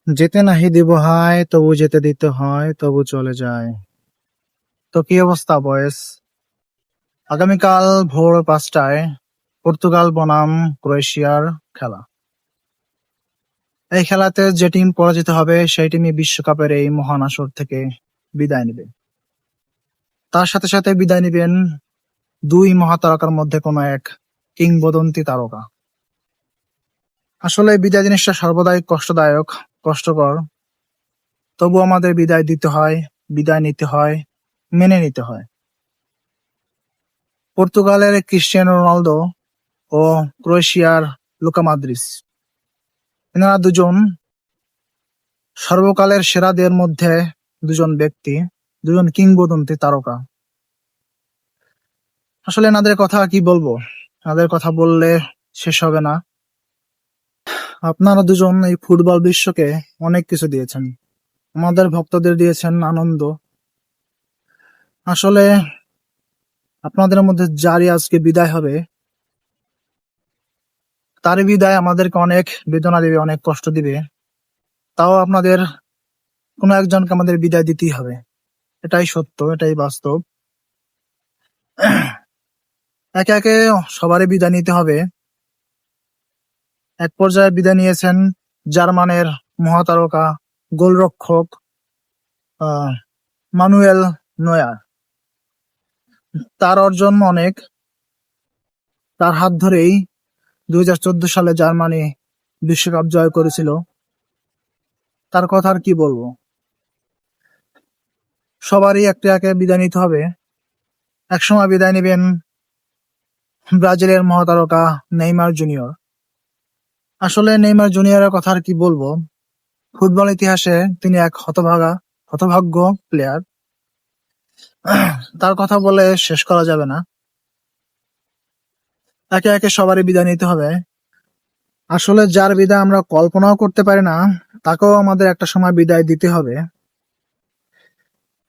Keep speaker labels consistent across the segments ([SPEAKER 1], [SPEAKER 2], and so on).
[SPEAKER 1] যেতে নাহি দিব হায়, তবু যেতে দিতে হয়, তবু চলে যায়। তো কি অবস্থা বয়েস? আগামীকাল ভোর 5টায় পর্তুগাল বনাম ক্রোয়েশিয়ার খেলা। এই খেলাতে যে টিম পরাজিত হবে সেই টিমই বিশ্বকাপের এই মহান আসর থেকে বিদায় নেবে। তার সাথে সাথে বিদায় নেবেন দুই মহাতারকার মধ্যে কোনো এক কিংবদন্তি তারকা। আসলে বিদায় জিনিসটা সর্বদাই কষ্টদায়ক, কষ্টকর। তবু আমাদের বিদায় দিতে হয়, বিদায় নিতে হয়, মেনে নিতে হয়। পর্তুগালের ক্রিস্টিয়ানো রোনালদো ও ক্রোয়েশিয়ার লুকা মদ্রিচ, এনারা দুজন সর্বকালের সেরাদের মধ্যে দুজন ব্যক্তি, দুজন কিংবদন্তি তারকা। আসলে এনাদের কথা কি বলবো, এনাদের কথা বললে শেষ হবে না। আপনারা দুজন এই ফুটবল বিশ্বকে অনেক কিছু দিয়েছেন, আমাদের ভক্তদের দিয়েছেন আনন্দ। আসলে আপনাদের মধ্যে যারই আজকে বিদায় হবে, তার বিদায় আমাদেরকে অনেক বেদনা দিবে, অনেক কষ্ট দিবে। তাও আপনাদের কোনো একজনকে আমাদের বিদায় দিতেই হবে, এটাই সত্য, এটাই বাস্তব। একে একে সবারই বিদায় নিতে হবে। এক পর্যায়ে বিদায় নিয়েছেন জার্মানের মহাতারকা গোলরক্ষক মানুয়েল নয়ার। তার অর্জন অনেক, তার হাত ধরেই 2014 সালে জার্মানি বিশ্বকাপ জয় করেছিল। তার কথা আর কি বলবো। সবারই একটা একে বিদায় নিতে হবে। একসময় বিদায় নেবেন ব্রাজিলের মহাতারকা নেইমার জুনিয়র। আসলে নেইমার জুনিয়রের কথা আর কি বলবো, ফুটবল ইতিহাসে তিনি এক হতভাগ্য প্লেয়ার। তার কথা বলে শেষ করা যাবে না। একে একে সবারই বিদায় নিতে হবে। আসলে যার বিদায় আমরা কল্পনাও করতে পারি না, তাকেও আমাদের একটা সময় বিদায় দিতে হবে।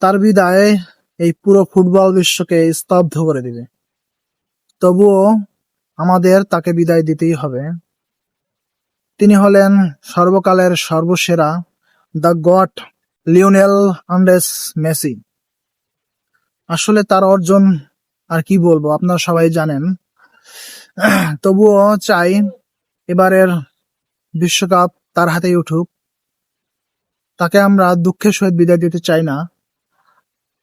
[SPEAKER 1] তার বিদায় এই পুরো ফুটবল বিশ্বকে স্তব্ধ করে দিবে। তবুও আমাদের তাকে বিদায় দিতেই হবে। তিনি হলেন সর্বকালের সর্বসেরা, the GOAT Lionel Andres Messi. আসলে তার অর্জন আর কি বলবো, আপনারা সবাই জানেন। তবুও চাই এবারের বিশ্বকাপ তার হাতেই উঠুক। তাকে আমরা দুঃখের সহিত বিদায় দিতে চাই না।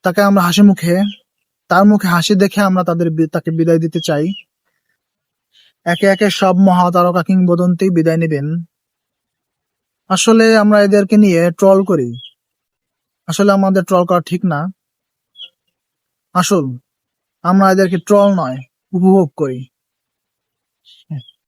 [SPEAKER 1] তাকে আমরা হাসি মুখে, তার মুখে হাসি দেখে আমরা তাকে বিদায় দিতে চাই। একে একে সব মহাতারকা কিংবদন্তি বিদায় নেবেন। আসলে আমরা এদেরকে নিয়ে ট্রল করি, আসলে আমাদের ট্রল করা ঠিক না। আসল আমরা এদেরকে ট্রল নয়, উপভোগ করি।